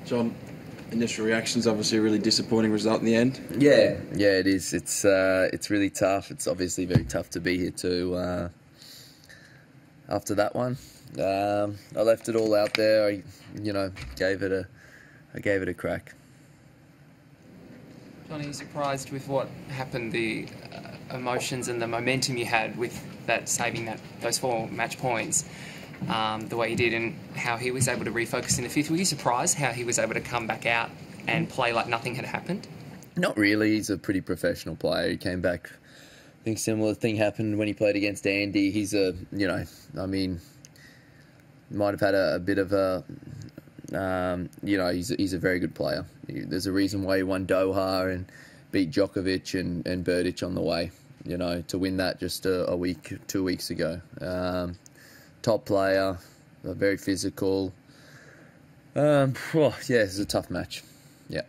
John, initial reactions, obviously a really disappointing result in the end. Yeah, it is. It's really tough. It's obviously very tough to be here too. After that one, I left it all out there. I gave it a crack. John, are you surprised with what happened, the emotions and the momentum you had with that saving those 4 match points, the way he did, and how he was able to refocus in the fifth? Were you surprised how he was able to come back out and play like nothing had happened? Not really. He's a pretty professional player. He came back. I think similar thing happened when he played against Andy. He's might have had a bit of a, he's a very good player. There's a reason why he won Doha and beat Djokovic and Berdych on the way, to win that just 2 weeks ago. Top player, very physical. It's a tough match. Yeah.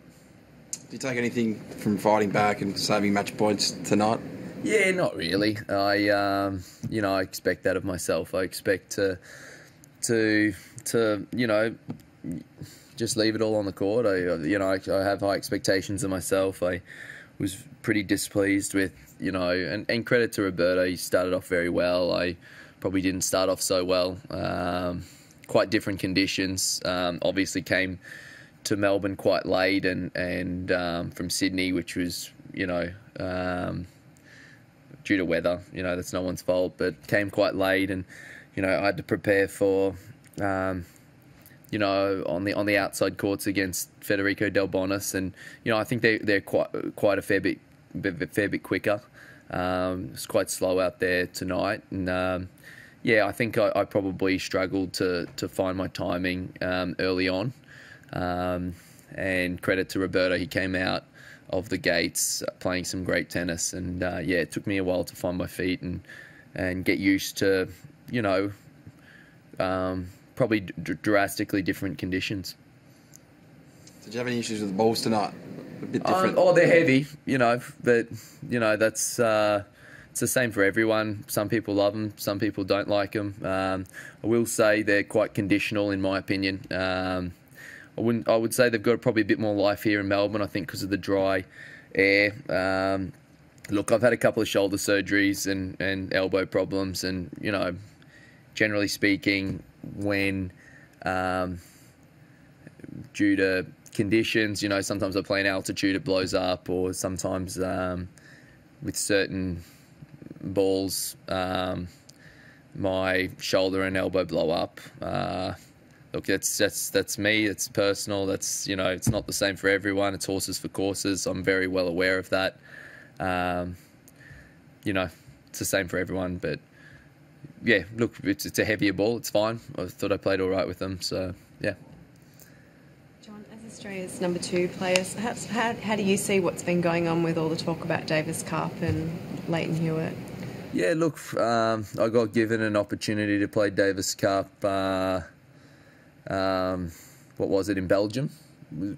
Do you take anything from fighting back and saving match points tonight? Yeah, not really. I expect that of myself. I expect to just leave it all on the court. I have high expectations of myself. I was pretty displeased with, and credit to Roberto. He started off very well. I probably didn't start off so well. Quite different conditions. Obviously came to Melbourne quite late and from Sydney, which was, due to weather. That's no one's fault, but came quite late, and I had to prepare for on the outside courts against Federico Del Bonis, and I think they're quite a fair bit quicker. It's quite slow out there tonight, and I think I probably struggled to find my timing early on. And credit to Roberto, he came out of the gates playing some great tennis, and it took me a while to find my feet and get used to probably drastically different conditions. Did you have any issues with the balls tonight? A bit different. They're heavy, but that's it's the same for everyone. Some people love them, some people don't like them. I will say they're quite conditional, in my opinion. I would say they've got probably a bit more life here in Melbourne, I think, because of the dry air. Look, I've had a couple of shoulder surgeries and elbow problems, and generally speaking, when due to conditions, sometimes I play in altitude, it blows up, or sometimes with certain balls, my shoulder and elbow blow up. Look, that's me. It's personal. That's it's not the same for everyone. It's horses for courses. I'm very well aware of that. It's the same for everyone. But yeah, look, it's a heavier ball. It's fine. I thought I played all right with them. So yeah. John, as Australia's number 2 players, how do you see what's been going on with all the talk about Davis Cup and Leighton Hewitt? Yeah, look, I got given an opportunity to play Davis Cup. What was it, in Belgium?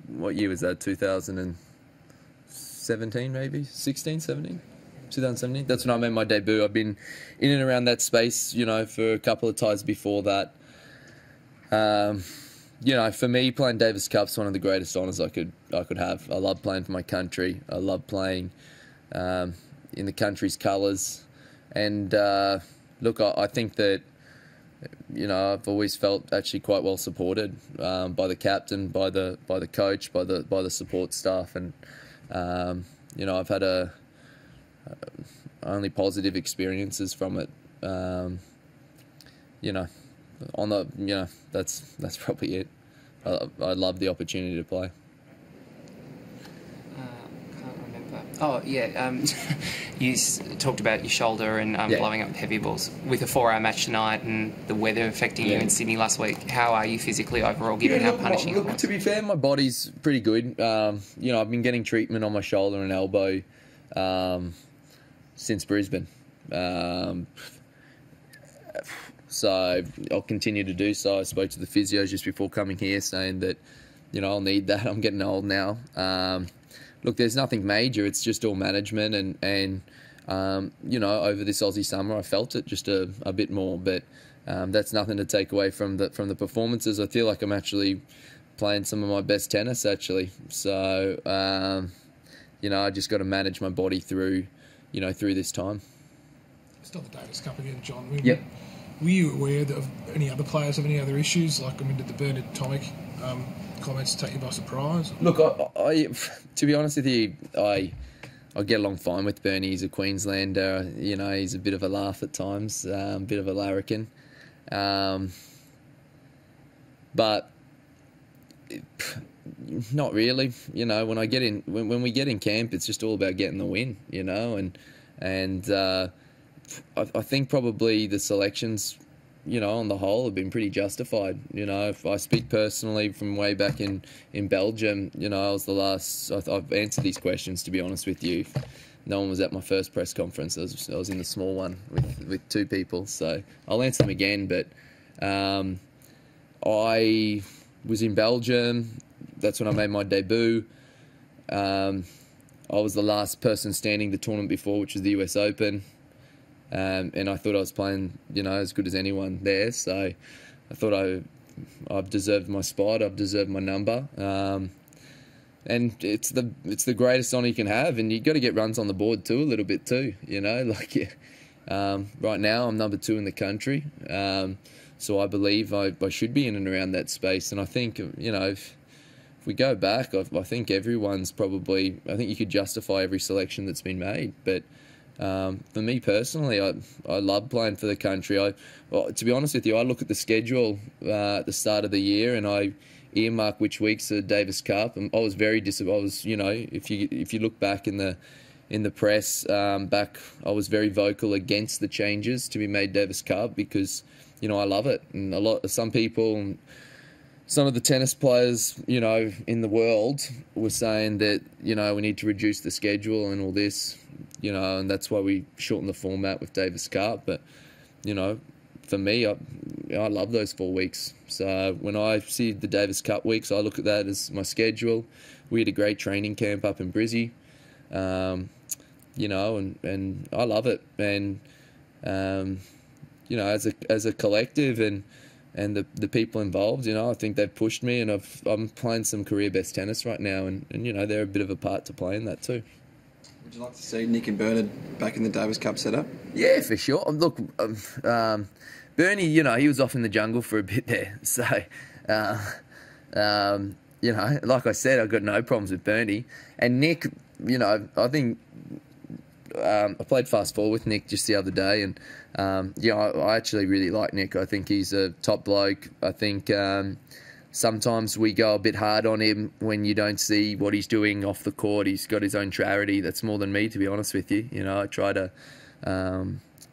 What year was that? 2017, maybe? 16, 17? 2017? That's when I made my debut. I've been in and around that space, for a couple of times before that. For me, playing Davis Cup's one of the greatest honours I could have. I love playing for my country. I love playing in the country's colours. And look, I think that I've always felt actually quite well supported by the captain, by the coach, by the support staff, and I've had only positive experiences from it. That's probably it. I love the opportunity to play. Oh, yeah. You talked about your shoulder and blowing up heavy balls. With a 4-hour match tonight and the weather affecting you in Sydney last week, how are you physically overall, given how punishing it was? To be fair, my body's pretty good. I've been getting treatment on my shoulder and elbow since Brisbane. So I'll continue to do so. I spoke to the physios just before coming here saying that, I'll need that. I'm getting old now. Look, there's nothing major. It's just all management, and over this Aussie summer, I felt it just a bit more. But that's nothing to take away from the performances. I feel like I'm actually playing some of my best tennis, actually. So, I just got to manage my body through this time. Still the Davis Cup again, John. Yep. Were you aware of any other players have any other issues? Like, did the Bernard Tomic comments take you by surprise? Look, I to be honest with you, I get along fine with Bernie. He's a Queenslander. He's a bit of a laugh at times, a bit of a larrikin. But not really. When we get in camp, it's just all about getting the win. And I think probably the selections, on the whole, have been pretty justified. If I speak personally from way back in Belgium, I was the last. I've answered these questions, to be honest with you. No one was at my first press conference. I was in the small one with two people, so I'll answer them again. But I was in Belgium. That's when I made my debut. I was the last person standing the tournament before, which was the US Open. And I thought I was playing, as good as anyone there. So I thought I've deserved my spot. I've deserved my number. And it's the greatest honour you can have. And you got to get runs on the board too, a little bit too. Right now I'm number 2 in the country. So I believe I should be in and around that space. And I think, if we go back, I think everyone's probably. I think you could justify every selection that's been made, but. For me personally, I love playing for the country. To be honest with you, I look at the schedule at the start of the year and I earmark which weeks are Davis Cup. And I was very disappointed. I was, if you look back in the press back, I was very vocal against the changes to be made Davis Cup because I love it. And some people. Some of the tennis players, in the world were saying that, we need to reduce the schedule and all this, and that's why we shortened the format with Davis Cup. But, for me, I love those 4 weeks. So when I see the Davis Cup weeks, I look at that as my schedule. We had a great training camp up in Brizzy, and I love it. And, as a collective and the people involved, I think they've pushed me, and I'm playing some career best tennis right now, and they're a bit of a part to play in that too. Would you like to see Nick and Bernard back in the Davis Cup setup? Yeah, for sure. Look, Bernie, he was off in the jungle for a bit there, so like I said, I've got no problems with Bernie and Nick. I think. I played fast four with Nick just the other day, and I actually really like Nick. I think he's a top bloke. I think sometimes we go a bit hard on him when you don't see what he's doing off the court. He's got his own charity. That's more than me, to be honest with you. I try to,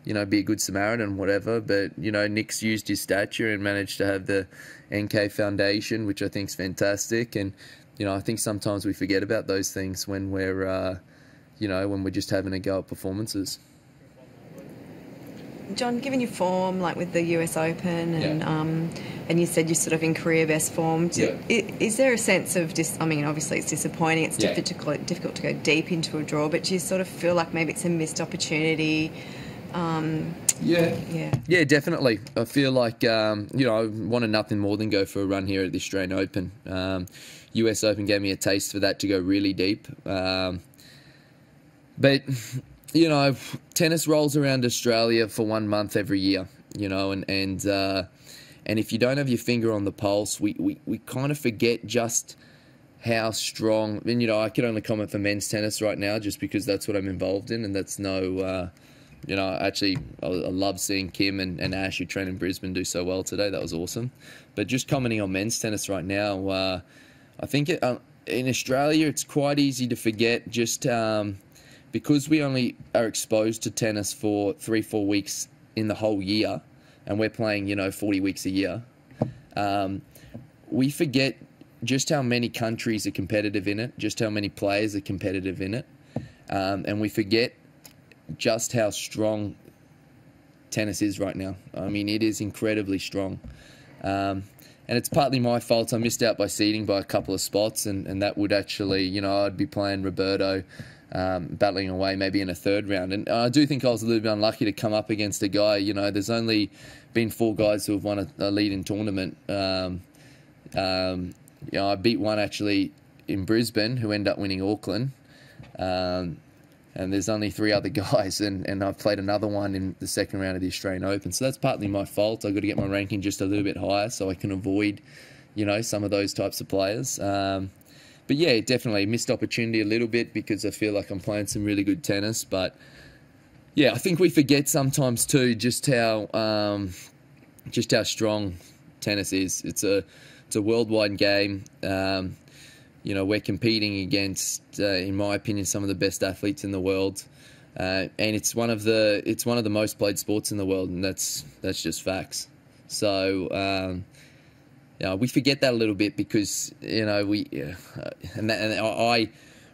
be a good Samaritan, whatever. But, Nick's used his stature and managed to have the NK Foundation, which I think is fantastic. And, I think sometimes we forget about those things when we're, when we're just having a go at performances. John, given your form, like with the US Open, and you said you're sort of in career best form, is there a sense of obviously it's disappointing, it's difficult to go deep into a draw, but do you sort of feel like maybe it's a missed opportunity? Yeah, definitely. I feel like, I wanted nothing more than go for a run here at the Australian Open. US Open gave me a taste for that to go really deep. But, tennis rolls around Australia for 1 month every year, and if you don't have your finger on the pulse, we kind of forget just how strong. And, I can only comment for men's tennis right now just because that's what I'm involved in, and that's actually, I love seeing Kim and Ash, who train in Brisbane, do so well today. That was awesome. But just commenting on men's tennis right now, I think in Australia it's quite easy to forget just because we only are exposed to tennis for 3-4 weeks in the whole year, and we're playing, 40 weeks a year, we forget just how many countries are competitive in it, just how many players are competitive in it, and we forget just how strong tennis is right now. I mean, it is incredibly strong. And it's partly my fault. I missed out by seeding by a couple of spots, and that would actually, I'd be playing Roberto, battling away maybe in a third round. And I do think I was a little bit unlucky to come up against a guy. There's only been 4 guys who have won a leading tournament I beat one actually in Brisbane who ended up winning Auckland. And there's only 3 other guys, and I've played another one in the second round of the Australian Open. So that's partly my fault. I've got to get my ranking just a little bit higher so I can avoid, some of those types of players. But yeah, definitely missed opportunity a little bit because I feel like I'm playing some really good tennis. But yeah, I think we forget sometimes too just how strong tennis is. It's a worldwide game. We're competing against, in my opinion, some of the best athletes in the world, and it's one of the most played sports in the world, and that's just facts. So we forget that a little bit because I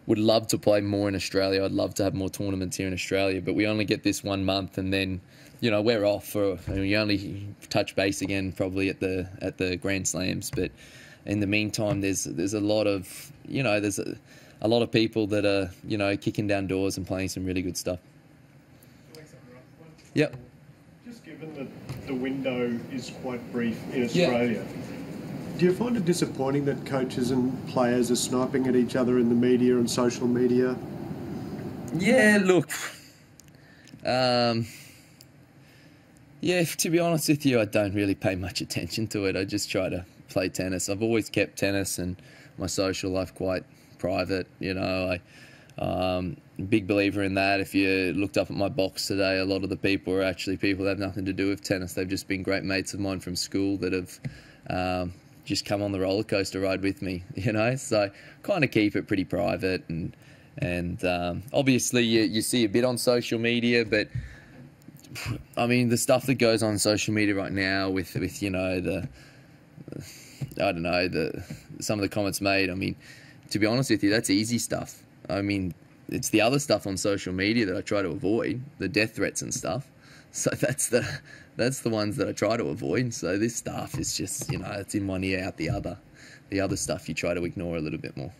would love to play more in Australia. I'd love to have more tournaments here in Australia, but we only get this 1 month, and then we're off we only touch base again probably at the Grand Slams, but. In the meantime, there's a lot of there's a lot of people that are kicking down doors and playing some really good stuff. Yep. Just given that the window is quite brief in Australia, do you find it disappointing that coaches and players are sniping at each other in the media and social media? Yeah, look. Yeah, to be honest with you, I don't really pay much attention to it. I just try to play tennis. I've always kept tennis and my social life quite private. Big believer in that. If you looked up at my box today, a lot of the people are actually people that have nothing to do with tennis. They've just been great mates of mine from school that have just come on the roller coaster ride with me. So kind of keep it pretty private, and obviously you see a bit on social media, but I mean the stuff that goes on social media right now with some of the comments made. I mean, to be honest with you, that's easy stuff. I mean, it's the other stuff on social media that I try to avoid, the death threats and stuff. So that's the ones that I try to avoid. So this stuff is just, it's in one ear, out the other. The other stuff you try to ignore a little bit more.